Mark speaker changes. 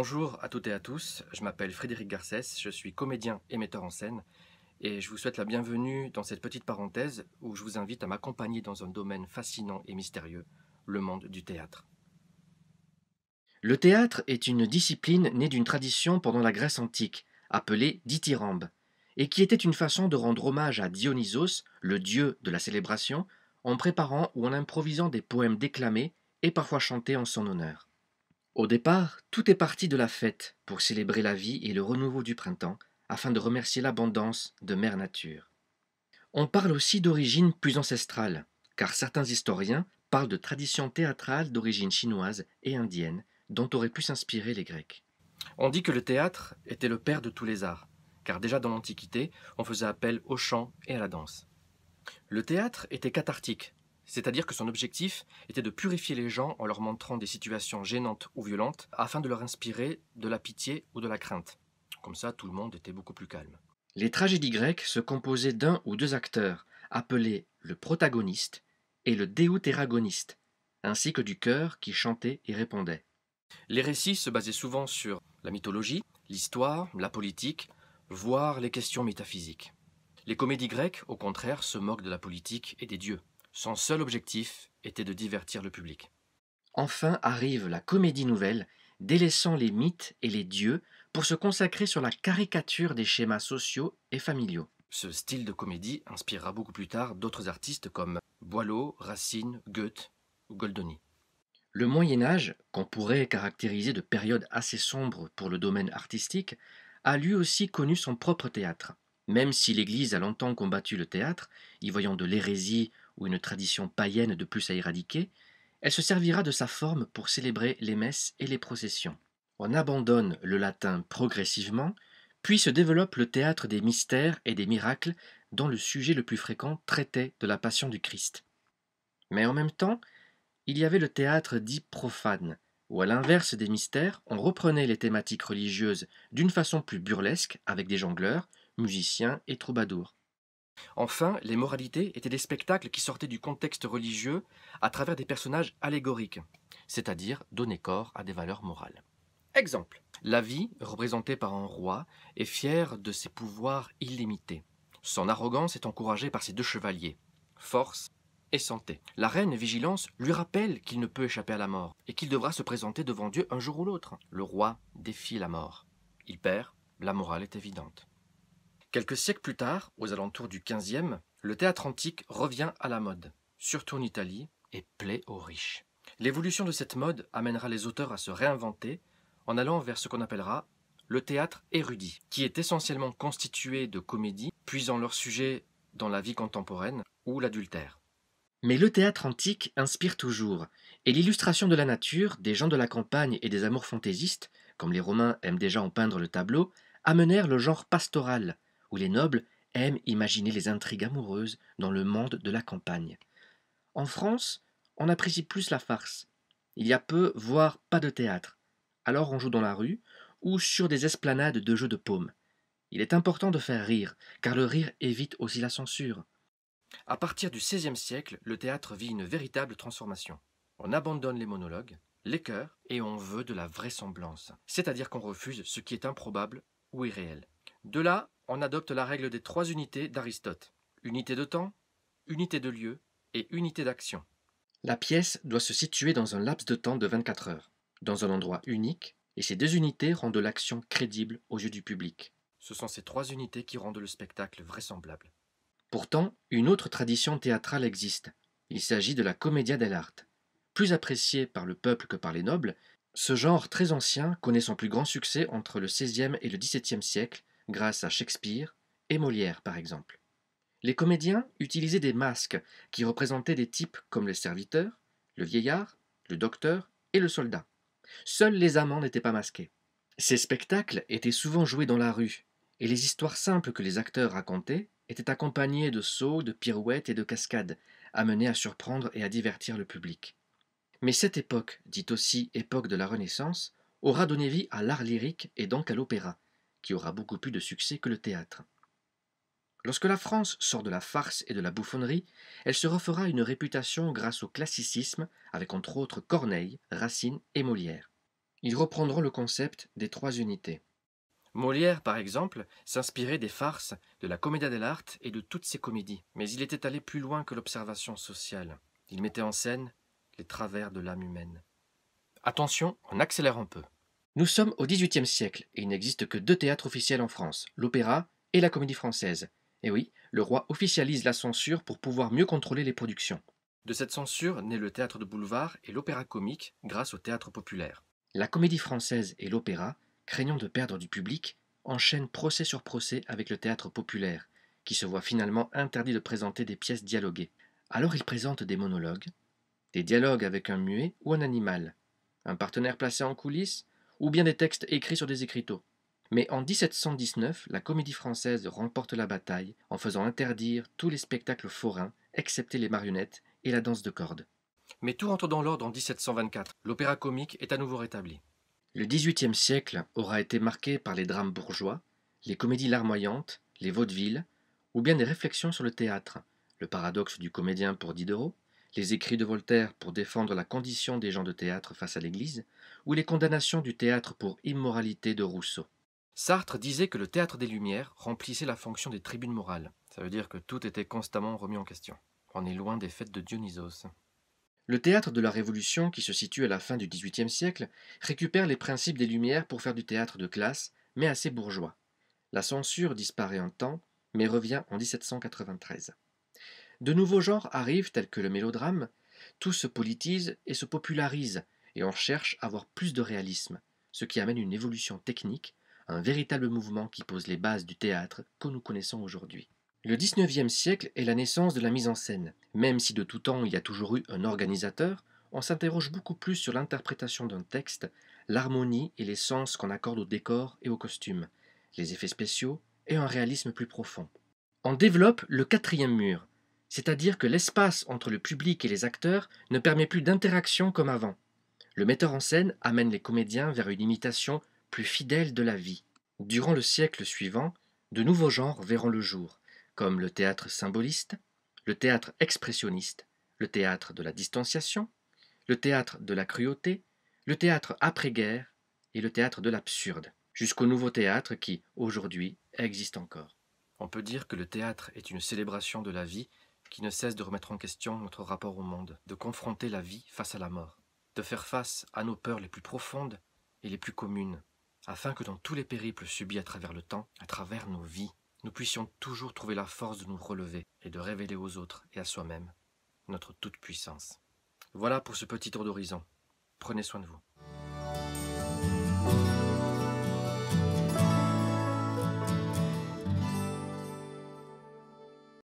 Speaker 1: Bonjour à toutes et à tous, je m'appelle Frédéric Garcès, je suis comédien et metteur en scène et je vous souhaite la bienvenue dans cette petite parenthèse où je vous invite à m'accompagner dans un domaine fascinant et mystérieux, le monde du théâtre. Le théâtre est une discipline née d'une tradition pendant la Grèce antique, appelée dithyrambe, et qui était une façon de rendre hommage à Dionysos, le dieu de la célébration, en préparant ou en improvisant des poèmes déclamés et parfois chantés en son honneur. Au départ, tout est parti de la fête pour célébrer la vie et le renouveau du printemps, afin de remercier l'abondance de Mère Nature. On parle aussi d'origine plus ancestrale, car certains historiens parlent de traditions théâtrales d'origine chinoise et indienne, dont auraient pu s'inspirer les Grecs. On dit que le théâtre était le père de tous les arts, car déjà dans l'Antiquité, on faisait appel au chant et à la danse. Le théâtre était cathartique, c'est-à-dire que son objectif était de purifier les gens en leur montrant des situations gênantes ou violentes afin de leur inspirer de la pitié ou de la crainte. Comme ça, tout le monde était beaucoup plus calme. Les tragédies grecques se composaient d'un ou deux acteurs, appelés le protagoniste et le deutéragoniste, ainsi que du chœur qui chantait et répondait. Les récits se basaient souvent sur la mythologie, l'histoire, la politique, voire les questions métaphysiques. Les comédies grecques, au contraire, se moquent de la politique et des dieux. Son seul objectif était de divertir le public. Enfin arrive la comédie nouvelle, délaissant les mythes et les dieux pour se consacrer sur la caricature des schémas sociaux et familiaux. Ce style de comédie inspirera beaucoup plus tard d'autres artistes comme Boileau, Racine, Goethe ou Goldoni. Le Moyen Âge, qu'on pourrait caractériser de période assez sombre pour le domaine artistique, a lui aussi connu son propre théâtre. Même si l'Église a longtemps combattu le théâtre, y voyant de l'hérésie ou une tradition païenne de plus à éradiquer, elle se servira de sa forme pour célébrer les messes et les processions. On abandonne le latin progressivement, puis se développe le théâtre des mystères et des miracles, dont le sujet le plus fréquent traitait de la passion du Christ. Mais en même temps, il y avait le théâtre dit profane, où à l'inverse des mystères, on reprenait les thématiques religieuses d'une façon plus burlesque avec des jongleurs, musiciens et troubadours. Enfin, les moralités étaient des spectacles qui sortaient du contexte religieux à travers des personnages allégoriques, c'est-à-dire donner corps à des valeurs morales. Exemple. La vie, représentée par un roi, est fière de ses pouvoirs illimités. Son arrogance est encouragée par ses deux chevaliers, force et santé. La reine Vigilance lui rappelle qu'il ne peut échapper à la mort et qu'il devra se présenter devant Dieu un jour ou l'autre. Le roi défie la mort. Il perd, la morale est évidente. Quelques siècles plus tard, aux alentours du XVe, le théâtre antique revient à la mode, surtout en Italie, et plaît aux riches. L'évolution de cette mode amènera les auteurs à se réinventer en allant vers ce qu'on appellera le théâtre érudit, qui est essentiellement constitué de comédies puisant leur sujet dans la vie contemporaine ou l'adultère. Mais le théâtre antique inspire toujours, et l'illustration de la nature, des gens de la campagne et des amours fantaisistes, comme les Romains aiment déjà en peindre le tableau, amenèrent le genre pastoral, où les nobles aiment imaginer les intrigues amoureuses dans le monde de la campagne. En France, on apprécie plus la farce. Il y a peu, voire pas de théâtre. Alors on joue dans la rue ou sur des esplanades de jeux de paume. Il est important de faire rire, car le rire évite aussi la censure. À partir du XVIe siècle, le théâtre vit une véritable transformation. On abandonne les monologues, les chœurs, et on veut de la vraisemblance, c'est-à-dire qu'on refuse ce qui est improbable ou irréel. De là, on adopte la règle des trois unités d'Aristote. Unité de temps, unité de lieu et unité d'action. La pièce doit se situer dans un laps de temps de 24 heures, dans un endroit unique, et ces deux unités rendent l'action crédible aux yeux du public. Ce sont ces trois unités qui rendent le spectacle vraisemblable. Pourtant, une autre tradition théâtrale existe. Il s'agit de la commedia dell'arte. Plus appréciée par le peuple que par les nobles, ce genre très ancien connaît son plus grand succès entre le XVIe et le XVIIe siècle, grâce à Shakespeare et Molière par exemple. Les comédiens utilisaient des masques qui représentaient des types comme le serviteur, le vieillard, le docteur et le soldat. Seuls les amants n'étaient pas masqués. Ces spectacles étaient souvent joués dans la rue, et les histoires simples que les acteurs racontaient étaient accompagnées de sauts, de pirouettes et de cascades, amenées à surprendre et à divertir le public. Mais cette époque, dite aussi époque de la Renaissance, aura donné vie à l'art lyrique et donc à l'opéra, qui aura beaucoup plus de succès que le théâtre. Lorsque la France sort de la farce et de la bouffonnerie, elle se refera une réputation grâce au classicisme, avec entre autres Corneille, Racine et Molière.
Speaker 2: Ils reprendront le concept des trois unités.
Speaker 1: Molière, par exemple, s'inspirait des farces, de la commedia dell'arte et de toutes ces comédies. Mais il était allé plus loin que l'observation sociale. Il mettait en scène les travers de l'âme humaine. Attention, on accélère un peu.
Speaker 2: Nous sommes au XVIIIe siècle et il n'existe que deux théâtres officiels en France, l'opéra et la comédie française. Et oui, le roi officialise la censure pour pouvoir mieux contrôler les productions.
Speaker 1: De cette censure naît le théâtre de boulevard et l'opéra comique grâce au théâtre populaire.
Speaker 2: La comédie française et l'opéra, craignant de perdre du public, enchaînent procès sur procès avec le théâtre populaire, qui se voit finalement interdit de présenter des pièces dialoguées. Alors ils présentent des monologues, des dialogues avec un muet ou un animal, un partenaire placé en coulisses, ou bien des textes écrits sur des écriteaux. Mais en 1719, la comédie française remporte la bataille en faisant interdire tous les spectacles forains, excepté les marionnettes et la danse de corde.
Speaker 1: Mais tout rentre dans l'ordre en 1724. L'opéra comique est à nouveau rétabli.
Speaker 2: Le XVIIIe siècle aura été marqué par les drames bourgeois, les comédies larmoyantes, les vaudevilles, ou bien des réflexions sur le théâtre, le paradoxe du comédien pour Diderot, les écrits de Voltaire pour défendre la condition des gens de théâtre face à l'Église, ou les condamnations du théâtre pour immoralité de Rousseau.
Speaker 1: Sartre disait que le théâtre des Lumières remplissait la fonction des tribunes morales. Ça veut dire que tout était constamment remis en question. On est loin des fêtes de Dionysos.
Speaker 2: Le théâtre de la Révolution, qui se situe à la fin du XVIIIe siècle, récupère les principes des Lumières pour faire du théâtre de classe, mais assez bourgeois. La censure disparaît un temps, mais revient en 1793. De nouveaux genres arrivent tels que le mélodrame, tout se politise et se popularise, et on cherche à avoir plus de réalisme, ce qui amène une évolution technique, un véritable mouvement qui pose les bases du théâtre que nous connaissons aujourd'hui. Le XIXe siècle est la naissance de la mise en scène. Même si de tout temps il y a toujours eu un organisateur, on s'interroge beaucoup plus sur l'interprétation d'un texte, l'harmonie et les sens qu'on accorde au décor et aux costumes, les effets spéciaux et un réalisme plus profond. On développe le quatrième mur, c'est-à-dire que l'espace entre le public et les acteurs ne permet plus d'interaction comme avant. Le metteur en scène amène les comédiens vers une imitation plus fidèle de la vie. Durant le siècle suivant, de nouveaux genres verront le jour, comme le théâtre symboliste, le théâtre expressionniste, le théâtre de la distanciation, le théâtre de la cruauté, le théâtre après-guerre et le théâtre de l'absurde, jusqu'au nouveau théâtre qui, aujourd'hui, existe encore.
Speaker 1: On peut dire que le théâtre est une célébration de la vie qui ne cesse de remettre en question notre rapport au monde, de confronter la vie face à la mort, de faire face à nos peurs les plus profondes et les plus communes, afin que dans tous les périples subis à travers le temps, à travers nos vies, nous puissions toujours trouver la force de nous relever et de révéler aux autres et à soi-même notre toute-puissance. Voilà pour ce petit tour d'horizon. Prenez soin de vous.